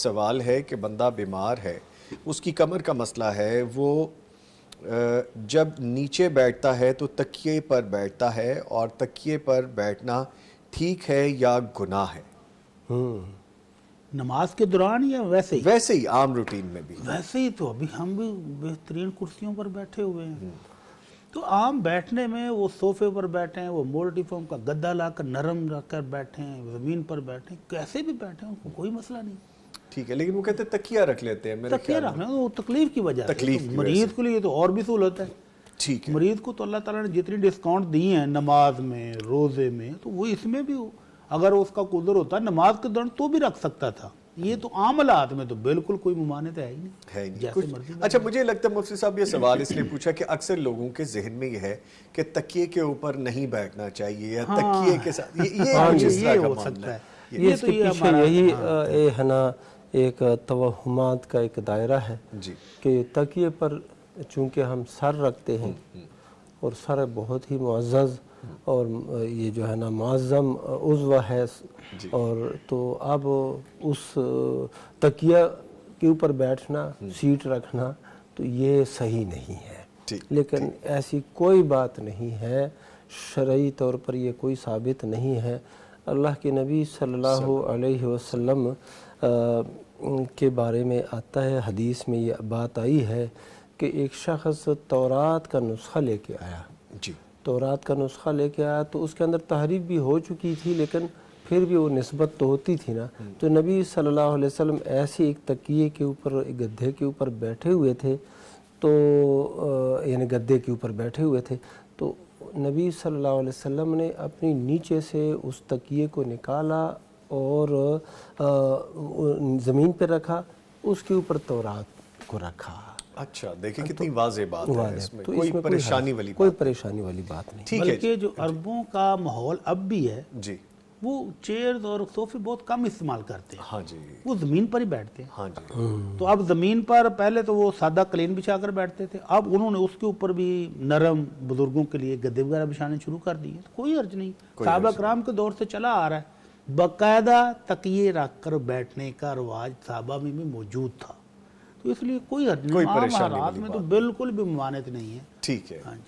سوال ہے کہ بندہ بیمار ہے، اس کی کمر کا مسئلہ ہے، وہ جب نیچے بیٹھتا ہے تو تکیے پر بیٹھتا ہے، اور تکیے پر بیٹھنا ٹھیک ہے یا گناہ ہے؟ نماز کے دوران یا ویسے ہی؟ ویسے ہی عام روٹین میں بھی؟ ویسے ہی تو ابھی ہم بھی بہترین کرسیوں پر بیٹھے ہوئے ہیں، تو عام بیٹھنے میں وہ صوفے پر بیٹھیں، وہ مولٹی فارم کا گدا لا کر نرم رکھ کر بیٹھیں، زمین پر بیٹھیں، کیسے بھی بیٹھیں، ان کو کوئی مسئلہ نہیں۔ ٹھیک ہے، لیکن وہ کہتے ہیں تکیہ رکھ لیتے ہیں میرے تکیہ خیال رکھنا میں۔ وہ تکلیف کی وجہ سے، تکلیف تو کی وجہ مریض سے۔ کے لیے تو اور بھی سہولت ہے۔ ٹھیک ہے۔ مریض کو تو اللہ تعالیٰ نے جتنی ڈسکاؤنٹ دی ہیں نماز میں، روزے میں، تو وہ اس میں بھی اگر اس کا قدر ہوتا نماز کے دوران تو بھی رکھ سکتا تھا۔ یہ تو عام حالات میں تو بالکل کوئی ممانعت ہے ہی نہیں، ہے نہیں جیسے مرضی۔ اچھا، مجھے لگتا ہے مفتی صاحب یہ سوال اس لیے پوچھا کہ اکثر لوگوں کے ذہن میں یہ ہے کہ تکیے کے اوپر نہیں بیٹھنا چاہیے، یا تکیے کے ساتھ یہ ہو سکتا ہے۔ یہ اس کے پیچھے یہی ہے نا، ایک توہمات کا ایک دائرہ ہے کہ تکیے پر چونکہ ہم سر رکھتے ہیں، اور سر بہت ہی معزز اور یہ جو ہے نا معظم عضو ہے، اور تو اب اس تکیہ کے اوپر بیٹھنا، سیٹ رکھنا، تو یہ صحیح نہیں ہے۔ لیکن ایسی کوئی بات نہیں ہے، شرعی طور پر یہ کوئی ثابت نہیں ہے۔ اللہ کے نبی صلی اللہ علیہ وسلم کے بارے میں آتا ہے، حدیث میں یہ بات آئی ہے کہ ایک شخص تورات کا نسخہ لے کے آیا، تورات کا نسخہ لے کے آیا تو اس کے اندر تحریف بھی ہو چکی تھی، لیکن پھر بھی وہ نسبت تو ہوتی تھی نا۔ تو نبی صلی اللہ علیہ وسلم ایسے ایک تکیے کے اوپر، ایک گدھے کے اوپر بیٹھے ہوئے تھے، تو یعنی گدھے کے اوپر بیٹھے ہوئے تھے، تو نبی صلی اللہ علیہ وسلم نے اپنی نیچے سے اس تکیے کو نکالا اور زمین پہ رکھا، اس کے اوپر تورات کو رکھا۔ اچھا، دیکھیں کتنی واضح بات ہے، اس میں تو کوئی پریشانی والی کوئی پریشانی والی بات نہیں۔ بلکہ جو عربوں کا ماحول اب بھی ہے، جی، وہ چیئرز اور صوفے بہت کم استعمال کرتے ہیں، ہاں جی، وہ زمین پر ہی بیٹھتے ہیں۔ ہاں جی، تو اب زمین پر پہلے تو وہ سادہ قلین بچھا کر بیٹھتے تھے، اب انہوں نے اس کے اوپر بھی نرم بزرگوں کے لیے گدے وغیرہ بچھانے شروع کر دیے، کوئی حرج نہیں۔ صحابہ کرام کے دور سے چلا آ رہا ہے، باقاعدہ تکیے رکھ کر بیٹھنے کا رواج صحابہ میں بھی موجود تھا، تو اس لیے کوئی حرج نہیں، عام حالات میں تو بالکل بھی ممانعت نہیں ہے۔ ٹھیک ہے۔